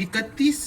31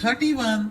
31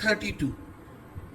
32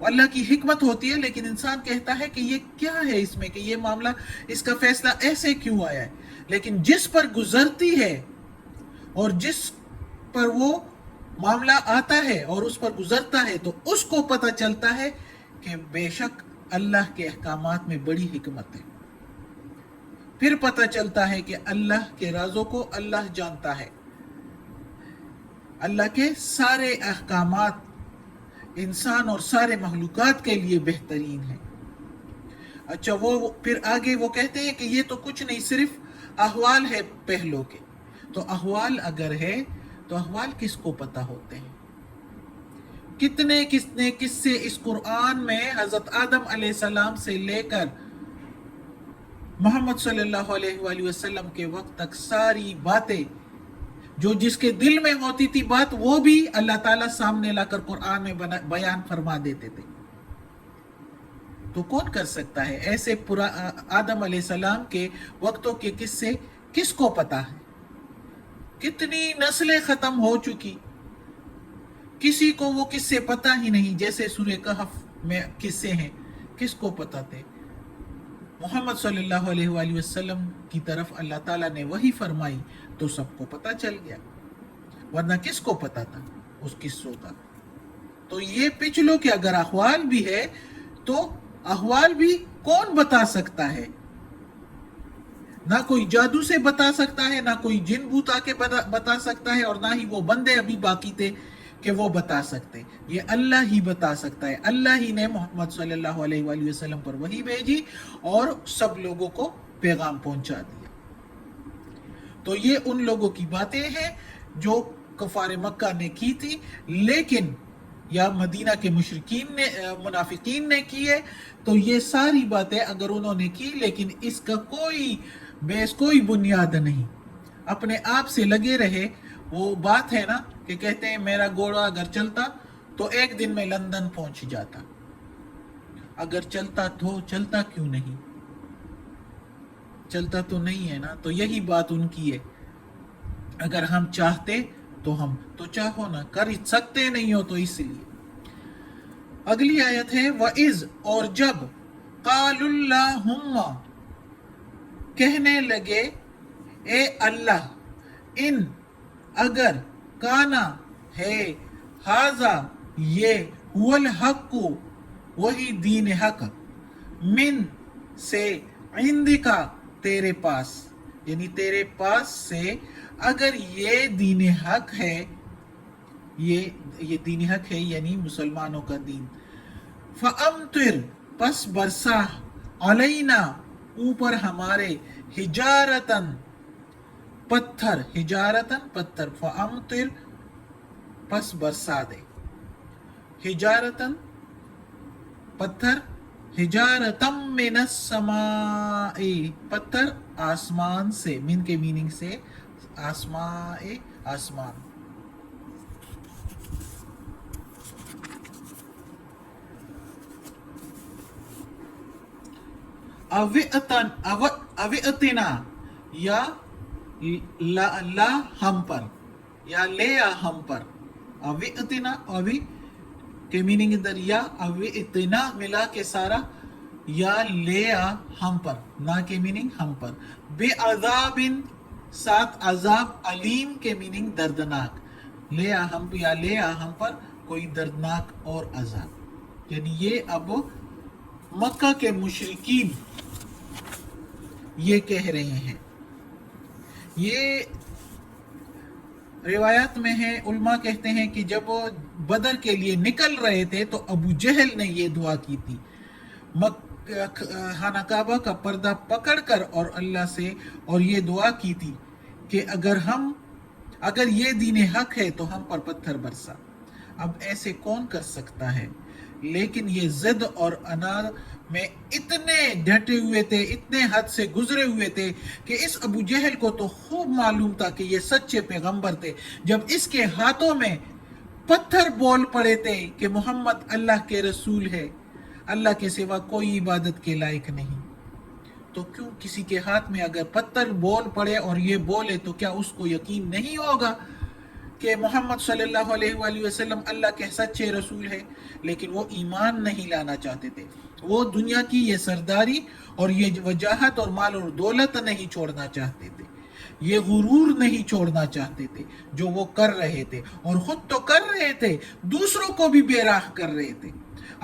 وہ اللہ کی حکمت ہوتی ہے، لیکن انسان کہتا ہے کہ یہ کیا ہے اس میں، کہ یہ معاملہ، اس کا فیصلہ ایسے کیوں آیا ہے. لیکن جس پر گزرتی ہے اور جس پر وہ معاملہ آتا ہے اور اس پر گزرتا ہے، تو اس کو پتہ چلتا ہے کہ بے شک اللہ کے احکامات میں بڑی حکمت ہے. پھر پتہ چلتا ہے کہ اللہ کے رازوں کو اللہ جانتا ہے. اللہ کے سارے احکامات انسان اور سارے مخلوقات کے لیے بہترین ہیں. اچھا، وہ پھر آگے وہ کہتے ہیں کہ یہ تو کچھ نہیں، صرف احوال ہے پہلو کے. تو احوال اگر ہے تو احوال کس کو پتہ ہوتے ہیں؟ کتنے قصے اس قرآن میں حضرت آدم علیہ السلام سے لے کر محمد صلی اللہ علیہ وآلہ وسلم کے وقت تک ساری باتیں جو جس کے دل میں ہوتی تھی بات، وہ بھی اللہ تعالیٰ سامنے لا کر قرآن میں بیان فرما دیتے تھے. تو کون کر سکتا ہے ایسے پورا آدم علیہ السلام کے وقتوں کے قصے کس کو پتا ہے؟ کتنی نسلیں ختم ہو چکی، کسی کو وہ قصے پتہ ہی نہیں. جیسے سورہ کہف میں قصے ہیں، کس کو پتہ تھے؟ محمد صلی اللہ علیہ وآلہ وسلم کی طرف اللہ تعالیٰ نے وحی فرمائی تو سب کو پتہ چل گیا، ورنہ کس کو پتہ تھا اس قصوں کا؟ تو یہ پچھلوں کے اگر احوال بھی ہے تو احوال بھی کون بتا سکتا ہے؟ نہ کوئی جادو سے بتا سکتا ہے، نہ کوئی جن بوت آ کے بتا سکتا ہے، اور نہ ہی وہ بندے ابھی باقی تھے کہ وہ بتا سکتے. یہ اللہ ہی بتا سکتا ہے. اللہ ہی نے محمد صلی اللہ علیہ وآلہ وسلم پر وحی بھیجی اور سب لوگوں کو پیغام پہنچا دیا. تو یہ ان لوگوں کی باتیں ہیں جو کفار مکہ نے کی تھی، لیکن یا مدینہ کے مشرکین نے، منافقین نے کی ہے. تو یہ ساری باتیں اگر انہوں نے کی، لیکن اس کا کوئی بیس، کوئی بنیاد نہیں، اپنے آپ سے لگے رہے. وہ بات ہے نا کہ کہتے ہیں میرا گھوڑا اگر چلتا تو ایک دن میں لندن پہنچ جاتا. اگر چلتا تو چلتا کیوں نہیں؟ چلتا تو نہیں ہے نا. تو یہی بات ان کی ہے. اگر ہم چاہتے تو ہم تو چاہو نا، کر سکتے نہیں ہو تو اس لیے. اگلی آیت ہے وَإِذْ، اور جب قَالُوا اللَّهُمَّ، کہنے لگے اے اللہ، ان، اگر، کانا، ہے، ہاذا، یہ، هو الحق، وہی دین حق، من، سے، عندکا، تیرے پاس، یعنی تیرے پاس سے اگر یہ دین حق ہے، یہ دین حق ہے یعنی مسلمانوں کا دین. فَأَمْطِرْ، پس برسا، علینا، اوپر ہمارے، حجارتاً، پتھر، حجارتاً، پتھر، فَأَمْطِرْ، پس برسا دے، حجارتاً، پتھر، حجارتم من السماء، پتھر آسمان سے، من کے میننگ سے آسماء، آسمان. اوئتنا، یا لا ہم پر، یا لے آ ہم پر. اوئتنا، اوی کے میننگ ادھر یا، اوئتنا ملا کے سارا، یا لے آ ہم پر، نہ کے میننگ ہم پر. بے عذاب، ساتھ عذاب، علیم کے میننگ دردناک. لے آ ہم، یا لے آ ہم پر کوئی دردناک اور عذاب. یعنی یہ اب مکہ کے مشرکین یہ کہہ رہے ہیں. یہ روایات میں ہے، علماء کہتے ہیں کہ جب وہ بدر کے لیے نکل رہے تھے تو ابو جہل نے یہ دعا کی تھی، خانہ کعبہ کا پردہ پکڑ کر اور اللہ سے، اور یہ دعا کی تھی کہ اگر یہ دین حق ہے تو ہم پر پتھر برسا. اب ایسے کون کر سکتا ہے؟ لیکن یہ ضد اور انار میں اتنے ڈٹے ہوئے تھے، اتنے حد سے گزرے ہوئے تھے کہ اس ابو جہل کو تو خوب معلوم تھا کہ یہ سچے پیغمبر تھے. جب اس کے ہاتھوں میں پتھر بول پڑے تھے کہ محمد اللہ کے رسول ہے، اللہ کے سوا کوئی عبادت کے لائق نہیں، تو کیوں کسی کے ہاتھ میں اگر پتھر بول پڑے اور یہ بولے تو کیا اس کو یقین نہیں ہوگا کہ محمد صلی اللہ علیہ وآلہ وسلم اللہ کے سچے رسول ہے، لیکن وہ ایمان نہیں لانا چاہتے تھے. وہ دنیا کی یہ سرداری اور یہ وجاہت اور مال اور دولت نہیں چھوڑنا چاہتے تھے، یہ غرور نہیں چھوڑنا چاہتے تھے جو وہ کر رہے تھے، اور خود تو کر رہے تھے، دوسروں کو بھی بے راہ کر رہے تھے.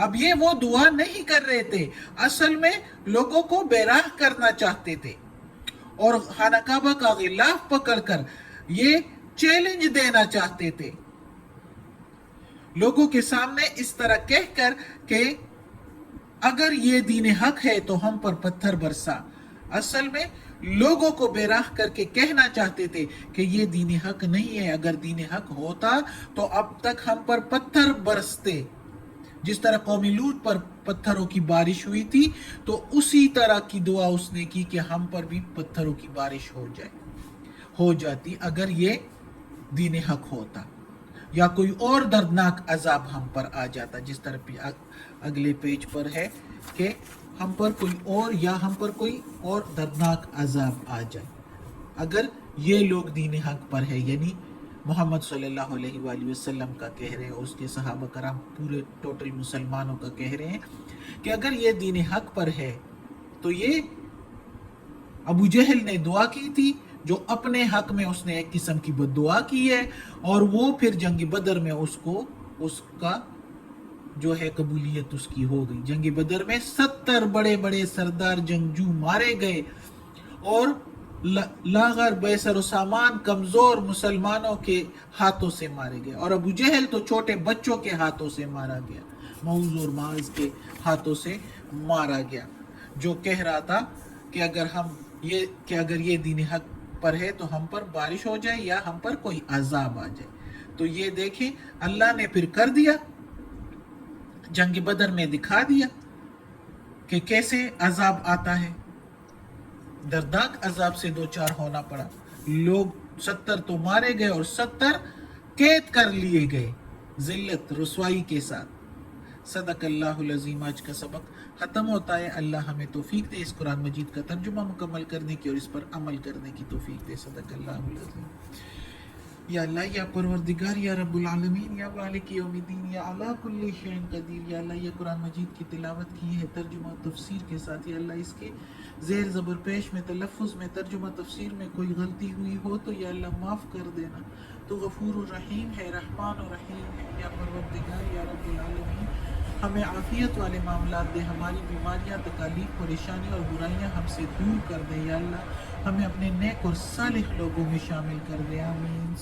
اب یہ وہ دعا نہیں کر رہے تھے، اصل میں لوگوں کو بے راہ کرنا چاہتے تھے، اور خانہ کعبہ کا غلاف پکڑ کر یہ چیلنج دینا چاہتے تھے لوگوں کے سامنے، اس طرح کہہ کر کہ اگر یہ دین حق ہے تو ہم پر پتھر برسا. اصل میں لوگوں کو بے راہ کر کے کہنا چاہتے تھے کہ یہ دین حق نہیں ہے، اگر دین حق ہوتا تو اب تک ہم پر پتھر برستے. جس طرح قوم لوط پر پتھروں کی بارش ہوئی تھی، تو اسی طرح کی دعا اس نے کی کہ ہم پر بھی پتھروں کی بارش ہو جاتی اگر یہ دین حق ہوتا، یا کوئی اور دردناک عذاب ہم پر آ جاتا، جس طرح اگلے پیج پر ہے کہ ہم پر کوئی اور دردناک عذاب آ جائے اگر یہ لوگ دین حق پر ہے. یعنی محمد صلی اللہ علیہ وآلہ وسلم کا کہہ رہے ہیں، اس کے صحابہ کرام پورے ٹوٹل مسلمانوں کا کہہ رہے ہیں کہ اگر یہ دین حق پر ہے تو یہ ابو جہل نے دعا کی تھی جو اپنے حق میں اس نے ایک قسم کی بد دعا کی ہے، اور وہ پھر جنگ بدر میں اس کا جو ہے قبولیت اس کی ہو گئی. جنگ بدر میں 70 بڑے بڑے سردار جنگجو مارے گئے، اور لاغر بے سر و سامان کمزور مسلمانوں کے ہاتھوں سے مارے گئے، اور ابو جہل تو چھوٹے بچوں کے ہاتھوں سے مارا گیا، موز اور معاذ کے ہاتھوں سے مارا گیا، جو کہہ رہا تھا کہ اگر یہ دین حق پر ہے تو ہم پر بارش ہو جائے یا ہم پر کوئی عذاب آ جائے. تو یہ دیکھیں اللہ نے پھر کر دیا، جنگ بدر میں دکھا دیا کہ کیسے عذاب آتا ہے. دردناک عذاب سے دوچار ہونا پڑا. لوگ 70 تو مارے گئے اور 70 قید کر لیے گئے ذلت رسوائی کے ساتھ. صدق اللہ العظیم. آج کا سبق ختم ہوتا ہے. اللہ ہمیں توفیق دے اس قرآن مجید کا ترجمہ مکمل کرنے کی اور اس پر عمل کرنے کی توفیق دے. صدق اللہ العظیم. یا اللہ، یا پروردگار، یا رب العالمین، یا مالک یوم الدین، یا علی کل شیء قدیر. یا اللہ، یہ قرآن مجید کی تلاوت کی ہے ترجمہ و تفسیر کے ساتھ. یا اللہ، اس کے زیر زبر پیش میں، تلفظ میں، ترجمہ تفسیر میں کوئی غلطی ہوئی ہو تو یا اللہ معاف کر دینا. تو غفور الرحیم ہے، رحمان الرحیم ہے. یا پروردگار، یا رب العالمین، ہمیں عافیت والے معاملات دے، ہماری بیماریاں، تکالیف، پریشانی اور برائیاں ہم سے دور کر دے. یا اللہ، ہمیں اپنے نیک اور صالح لوگوں میں شامل کر دے. آمین.